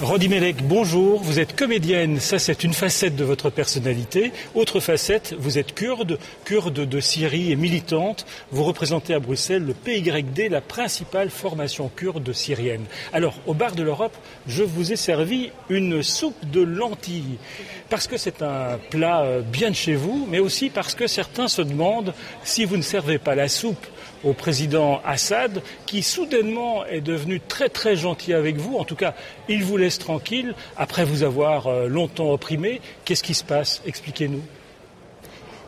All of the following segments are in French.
Rodi Melek, bonjour. Vous êtes comédienne, ça c'est une facette de votre personnalité. Autre facette, vous êtes kurde de Syrie et militante. Vous représentez à Bruxelles le PYD, la principale formation kurde syrienne. Alors, au bar de l'Europe, je vous ai servi une soupe de lentilles. Parce que c'est un plat bien de chez vous, mais aussi parce que certains se demandent si vous ne servez pas la soupe au président Assad, qui soudainement est devenu très très gentil avec vous. En tout cas, il vous laisse tranquille après vous avoir longtemps opprimé. Qu'est-ce qui se passe? Expliquez-nous.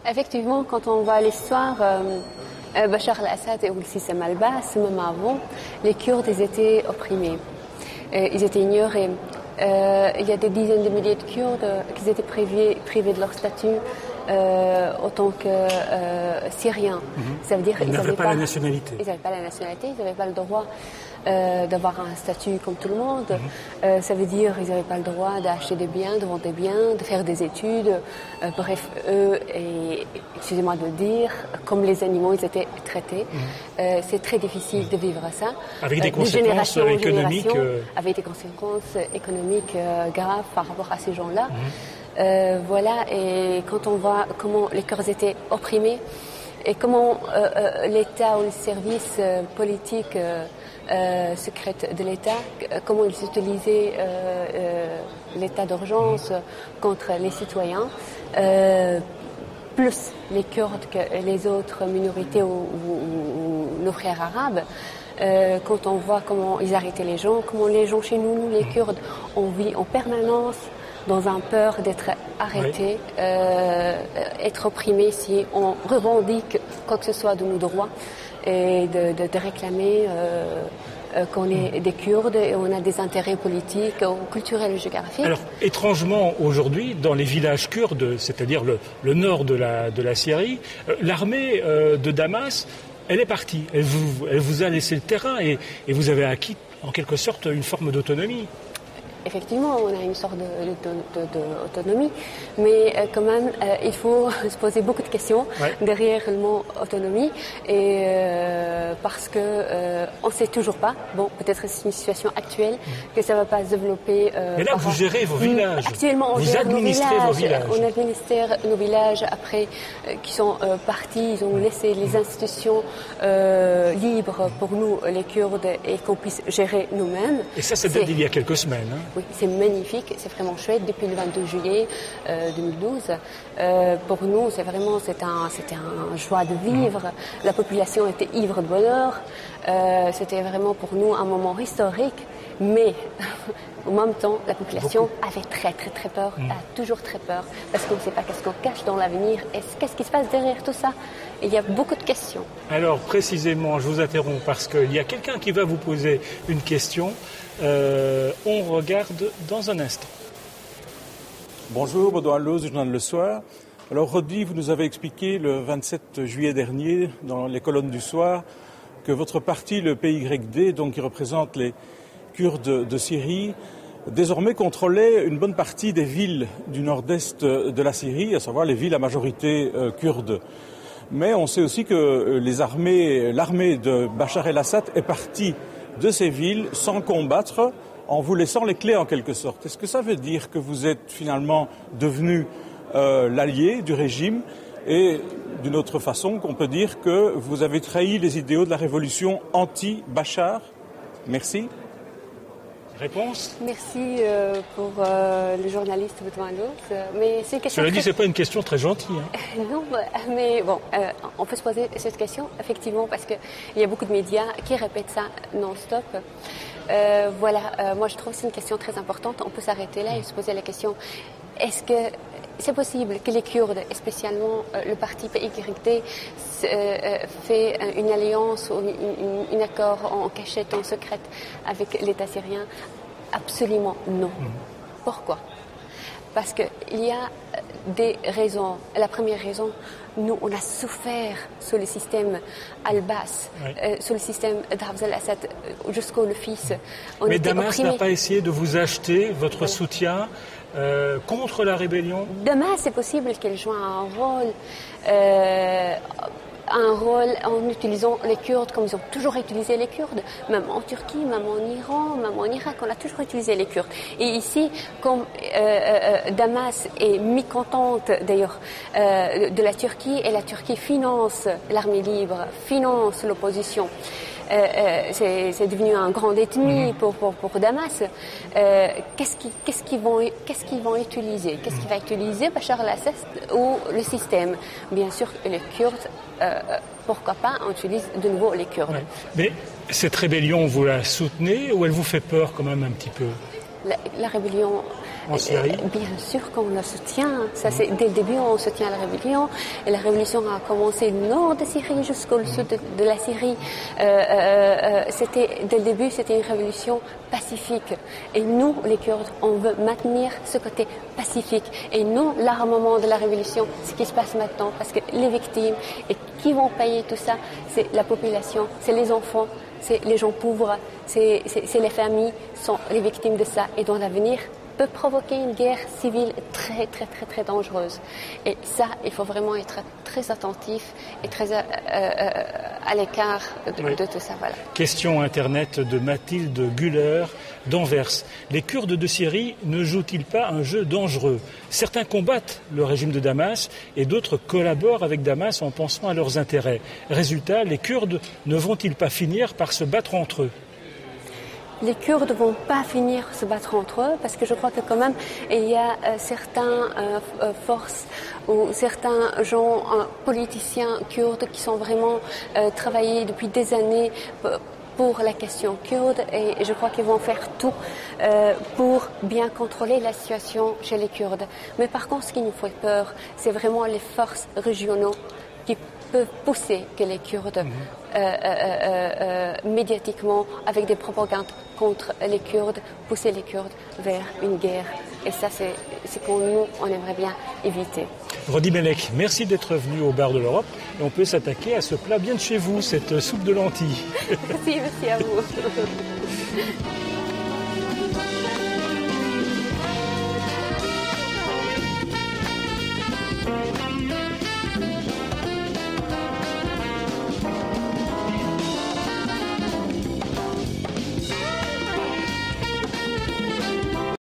Effectivement, quand on voit l'histoire, Bachar al-Assad et Oussissem al-Bass, même avant, les Kurdes ils étaient opprimés. Ils étaient ignorés. Il y a des dizaines de milliers de Kurdes qui étaient privés de leur statut en tant que Syriens. Ça veut dire qu'ils n'avaient pas la nationalité. Ils n'avaient pas la nationalité, ils n'avaient pas le droit d'avoir un statut comme tout le monde. Ça veut dire qu'ils n'avaient pas le droit d'acheter des biens, de vendre des biens, de faire des études. Bref, eux, et excusez-moi de le dire, comme les animaux, ils étaient traités. C'est très difficile de vivre ça. Avec des conséquences économiques. Avec des conséquences économiques graves par rapport à ces gens-là. Voilà, et quand on voit comment les Kurdes étaient opprimés et comment l'État ou les services politiques secrets de l'État, comment ils utilisaient l'état d'urgence contre les citoyens, plus les Kurdes que les autres minorités ou nos frères arabes. Quand on voit comment ils arrêtaient les gens, comment les gens chez nous, les Kurdes, on vit en permanence dans un peur d'être arrêté, être opprimé si on revendique quoi que ce soit de nos droits et de réclamer qu'on est des Kurdes et on a des intérêts politiques, culturels et géographiques. Alors, étrangement, aujourd'hui, dans les villages kurdes, c'est-à-dire le nord de la Syrie, l'armée de Damas, elle est partie. Elle vous a laissé le terrain et vous avez acquis, en quelque sorte, une forme d'autonomie. Effectivement, on a une sorte d'autonomie, mais quand même, il faut se poser beaucoup de questions derrière le mot autonomie, et parce que on ne sait toujours pas. Bon, peut-être c'est une situation actuelle que ça ne va pas se développer. Mais là, vous gérez vos villages. Actuellement, vous administrez vos villages. On administre nos villages après qui sont partis. Ils ont laissé les institutions libres pour nous, les Kurdes, et qu'on puisse gérer nous-mêmes. Et ça, c'est d'il y a quelques semaines. Hein. Oui, c'est magnifique, c'est vraiment chouette depuis le 22 juillet 2012. Pour nous, c'était un joie de vivre. La population était ivre de bonheur. C'était vraiment pour nous un moment historique, mais en même temps, la population avait très très très peur, a toujours très peur, parce qu'on ne sait pas qu'est-ce qu'on cache dans l'avenir et qu'est-ce qui se passe derrière tout ça. Il y a beaucoup de questions. Alors précisément, je vous interromps parce qu'il y a quelqu'un qui va vous poser une question. On regarde dans un instant. Bonjour, Baudouin Loz du journal Le Soir. Alors Rodi, vous nous avez expliqué le 27 juillet dernier, dans les colonnes du Soir, que votre parti, le PYD, donc qui représente les Kurdes de Syrie, désormais contrôlait une bonne partie des villes du nord-est de la Syrie, à savoir les villes à majorité kurde. Mais on sait aussi que l'armée de Bachar el-Assad est partie de ces villes sans combattre, en vous laissant les clés en quelque sorte. Est-ce que ça veut dire que vous êtes finalement devenu l'allié du régime et d'une autre façon qu'on peut dire que vous avez trahi les idéaux de la révolution anti-Bachar? Merci. Réponse? Merci pour le journaliste Baudouin Loz. Mais c'est une question. Cela dit, c'est pas une question très gentille. Hein. Non, mais bon, on peut se poser cette question effectivement parce que il y a beaucoup de médias qui répètent ça non-stop. Voilà, moi je trouve que c'est une question très importante. On peut s'arrêter là et se poser la question: est-ce que c'est possible que les Kurdes, et spécialement le parti PYD, fait une alliance ou un accord en cachette, en secrète avec l'État syrien? Absolument non. Pourquoi? Parce qu'il y a des raisons. La première raison, nous, on a souffert sous le système Al-Bass, sous le système d'Hafez al-Assad, jusqu'au fils. Mais Damas n'a pas essayé de vous acheter votre soutien contre la rébellion? Damas, c'est possible qu'elle joue un rôle un rôle en utilisant les Kurdes comme ils ont toujours utilisé les Kurdes, même en Turquie, même en Iran, même en Irak, on a toujours utilisé les Kurdes. Et ici, comme Damas est mécontente d'ailleurs de la Turquie, et la Turquie finance l'armée libre, finance l'opposition. C'est devenu un grand ennemi pour Damas. Qu'est-ce qu'ils vont utiliser? Qu'est-ce qu'il va utiliser Bachar al-Assad ou le système? Bien sûr, les Kurdes, pourquoi pas, on utilise de nouveau les Kurdes. Ouais. Mais cette rébellion, vous la soutenez ou elle vous fait peur quand même un petit peu? La rébellion, en Syrie? Bien sûr qu'on la soutient. Ça, c'est, dès le début, on soutient la rébellion. Et la révolution a commencé du nord de Syrie jusqu'au sud de la Syrie. Dès le début, c'était une révolution pacifique. Et nous, les Kurdes, on veut maintenir ce côté pacifique. Et non l'armement de la révolution, ce qui se passe maintenant. Parce que les victimes, et qui vont payer tout ça, c'est la population, c'est les enfants, c'est les gens pauvres, c'est les familles sont les victimes de ça. Et dans l'avenir, peut provoquer une guerre civile très, très, très, très dangereuse. Et ça, il faut vraiment être très attentif et très à l'écart de tout ça. Voilà. Question Internet de Mathilde Güller d'Anvers. Les Kurdes de Syrie ne jouent-ils pas un jeu dangereux? Certains combattent le régime de Damas et d'autres collaborent avec Damas en pensant à leurs intérêts. Résultat, les Kurdes ne vont-ils pas finir par se battre entre eux? Les Kurdes ne vont pas finir se battre entre eux parce que je crois que quand même il y a certaines forces ou certains gens, politiciens kurdes qui sont vraiment travaillés depuis des années pour la question kurde et je crois qu'ils vont faire tout pour bien contrôler la situation chez les Kurdes. Mais par contre, ce qui nous fait peur, c'est vraiment les forces régionales qui peuvent pousser que les Kurdes médiatiquement, avec des propagandes contre les Kurdes, pousser les Kurdes vers une guerre. Et ça, c'est ce qu'on nous, on aimerait bien éviter. Rodi Melek, merci d'être venu au Bar de l'Europe. Et on peut s'attaquer à ce plat bien de chez vous, cette soupe de lentilles. Merci à vous.